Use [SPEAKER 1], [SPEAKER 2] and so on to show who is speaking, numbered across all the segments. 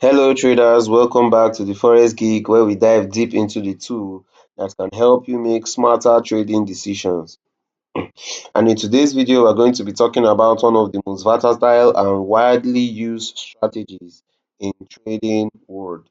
[SPEAKER 1] Hello traders, welcome back to the Forex Geek where we dive deep into the tool that can help you make smarter trading decisions. And in today's video, we're going to be talking about one of the most versatile and widely used strategies in trading world,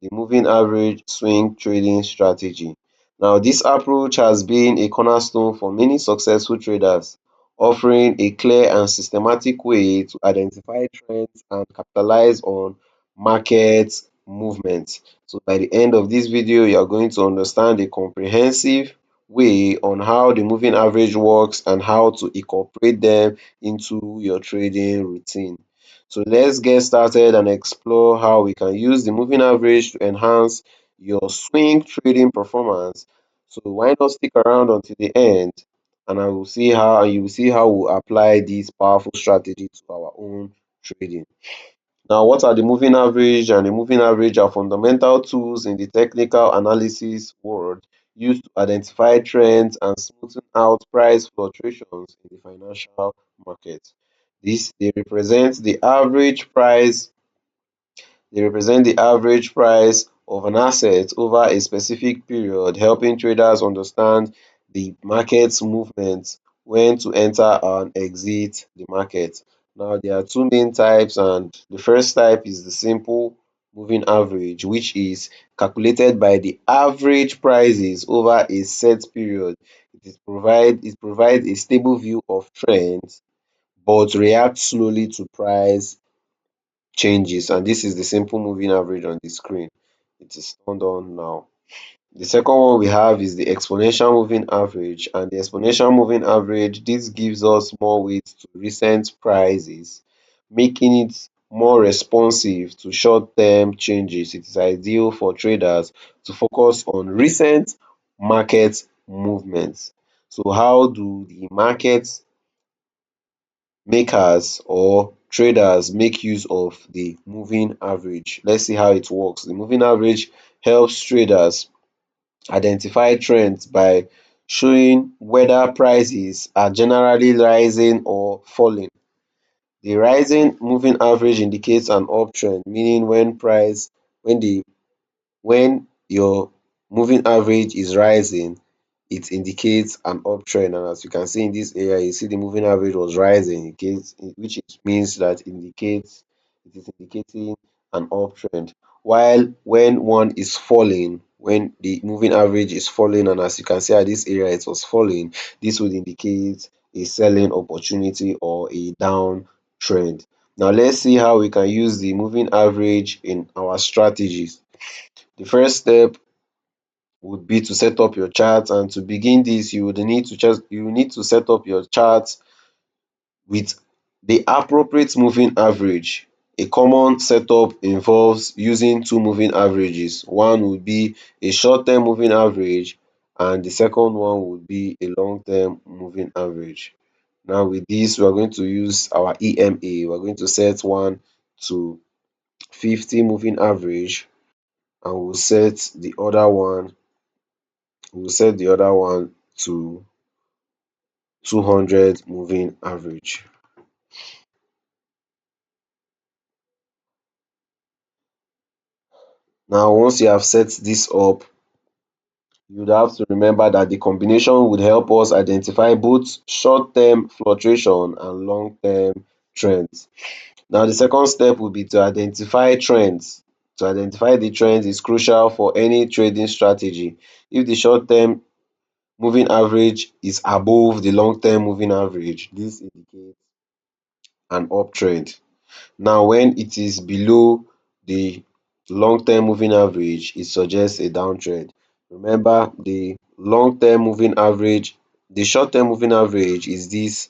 [SPEAKER 1] the moving average swing trading strategy. Now, this approach has been a cornerstone for many successful traders, offering a clear and systematic way to identify trends and capitalize on market movements. So by the end of this video, you are going to understand a comprehensive way on how the moving average works and how to incorporate them into your trading routine. So let's get started and explore how we can use the moving average to enhance your swing trading performance. So why not stick around until the end and you will see how we apply this powerful strategy to our own trading. Now, what are the moving average and the moving average are fundamental tools in the technical analysis world used to identify trends and smoothen out price fluctuations in the financial market. They represent the average price of an asset over a specific period, helping traders understand the market's movements, when to enter and exit the market. Now, there are two main types, and the first type is the simple moving average, which is calculated by the average prices over a set period. It provides a stable view of trends but reacts slowly to price changes, and this is the simple moving average on the screen. It is turned on now. The second one we have is the exponential moving average, and the exponential moving average, this gives us more weight to recent prices, making it more responsive to short-term changes. It is ideal for traders to focus on recent market movements. So how do the markets makers or traders make use of the moving average? Let's see how it works. The moving average helps traders identify trends by showing whether prices are generally rising or falling. The rising moving average indicates an uptrend, meaning when the when your moving average is rising, it indicates an uptrend, and as you can see in this area, you see the moving average was rising, which means that it is indicating an uptrend. While when the moving average is falling, and as you can see at this area it was falling, this would indicate a selling opportunity or a downtrend. Now let's see how we can use the moving average in our strategies. The first step would be to set up your chart, and to begin this you need to set up your chart with the appropriate moving average. A common setup involves using two moving averages. One would be a short-term moving average and the second one would be a long-term moving average. Now with this, we are going to use our EMA. We're going to set one to 50 moving average, and we'll set the other one to 200 moving average. Now once you have set this up, you'd have to remember that the combination would help us identify both short-term fluctuation and long-term trends. Now the second step would be to identify trends. To identify the trends is crucial for any trading strategy. If the short-term moving average is above the long-term moving average, this indicates an uptrend. Now when it is below the long-term moving average, it suggests a downtrend. Remember, the short-term moving average is this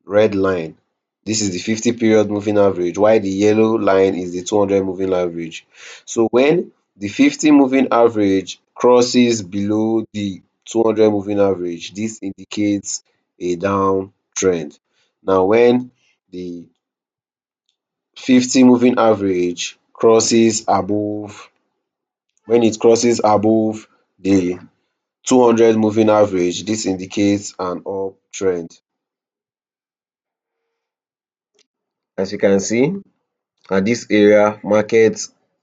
[SPEAKER 1] red line. This is the 50 period moving average, while the yellow line is the 200 moving average. So when the 50 moving average crosses below the 200 moving average, this indicates a downtrend. Now the 50 moving average crosses above the 200 moving average, this indicates an uptrend. As you can see, At this area, market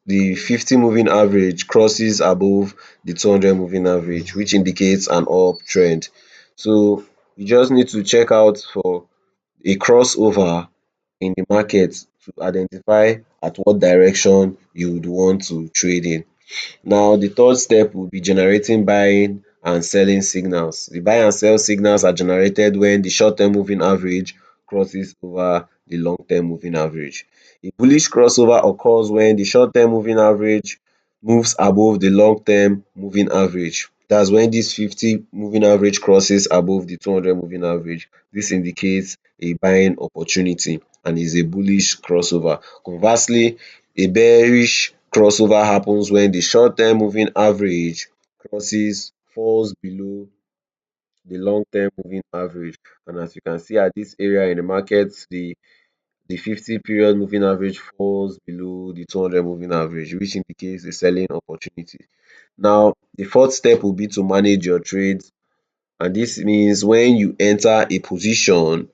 [SPEAKER 1] the 50 moving average crosses above the 200 moving average, which indicates an uptrend. So you just need to check out for a crossover in the market to identify at what direction you would want to trade in. Now the third step will be generating buying and selling signals. The buy and sell signals are generated when the short-term moving average crosses over the long-term moving average. A bullish crossover occurs when the short-term moving average moves above the long-term moving average. That's when this 50 moving average crosses above the 200 moving average. This indicates a buying opportunity and is a bullish crossover. Conversely, a bearish crossover happens when the short-term moving average falls below the long-term moving average. And as you can see at this area in the market, the 50 period moving average falls below the 200 moving average, which indicates a selling opportunity. Now, the fourth step will be to manage your trades, and this means when you enter a position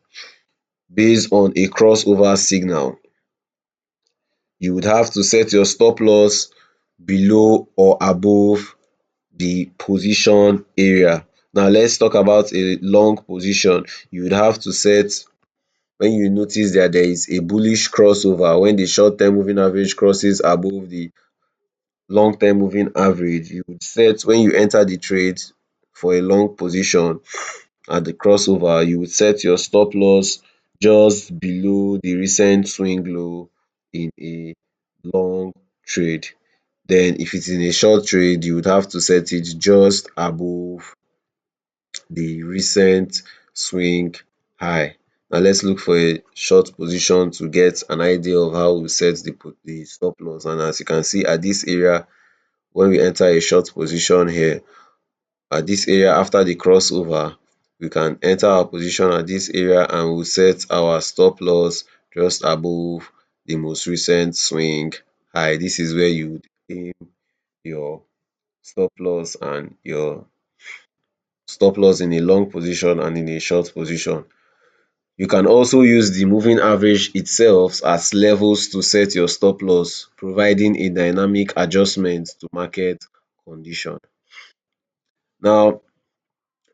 [SPEAKER 1] based on a crossover signal, you would have to set your stop loss below or above the position area. Now let's talk about a long position. You would have to set, when you notice that there is a bullish crossover, when the short term moving average crosses above the long term moving average, you would set, when you enter the trade for a long position at the crossover, you would set your stop loss just below the recent swing low in a long trade. Then if it's in a short trade, you would have to set it just above the recent swing high. Now let's look for a short position to get an idea of how we set the stop loss. And as you can see at this area, when we enter a short position here, at this area after the crossover, we can enter our position at this area and we'll set our stop loss just above the most recent swing high. This is where you would aim your stop loss and your stop loss in a long position and in a short position. You can also use the moving average itself as levels to set your stop loss, providing a dynamic adjustment to market condition. Now,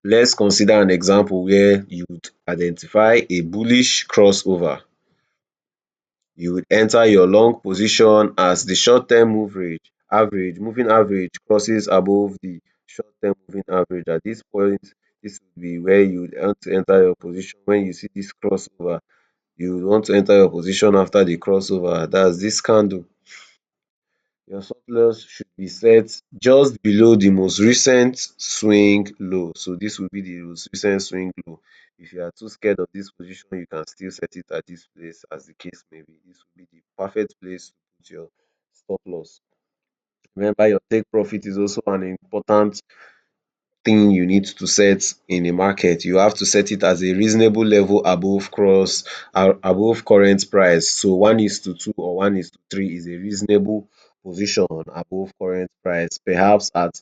[SPEAKER 1] let's consider an example where you would identify a bullish crossover. You would enter your long position as the short-term moving average crosses above the short-term moving average. At this point, this would be where you would want to enter your position. When you see this crossover, you would want to enter your position after the crossover. That's this candle. Your stop loss should be set just below the most recent swing low. So this will be the most recent swing low. If you are too scared of this position, you can still set it at this place, as the case may be. This will be the perfect place to put your stop loss. Remember, your take profit is also an important thing you need to set in a market. You have to set it as a reasonable level above current price. So 1:2 or 1:3 is a reasonable position above current price, perhaps at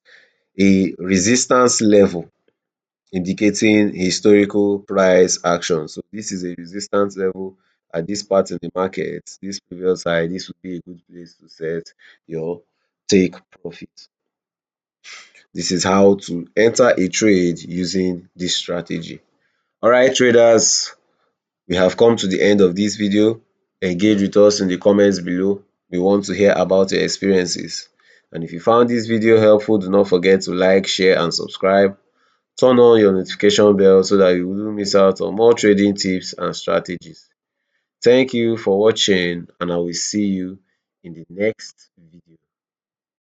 [SPEAKER 1] a resistance level indicating historical price action. So this is a resistance level at this part in the market, this previous high. This would be a good place to set your take profit. This is how to enter a trade using this strategy. Alright traders, we have come to the end of this video. Engage with us in the comments below. We want to hear about your experiences. And if you found this video helpful, do not forget to like, share and subscribe. Turn on your notification bell so that you wouldn't miss out on more trading tips and strategies. Thank you for watching, and I will see you in the next video.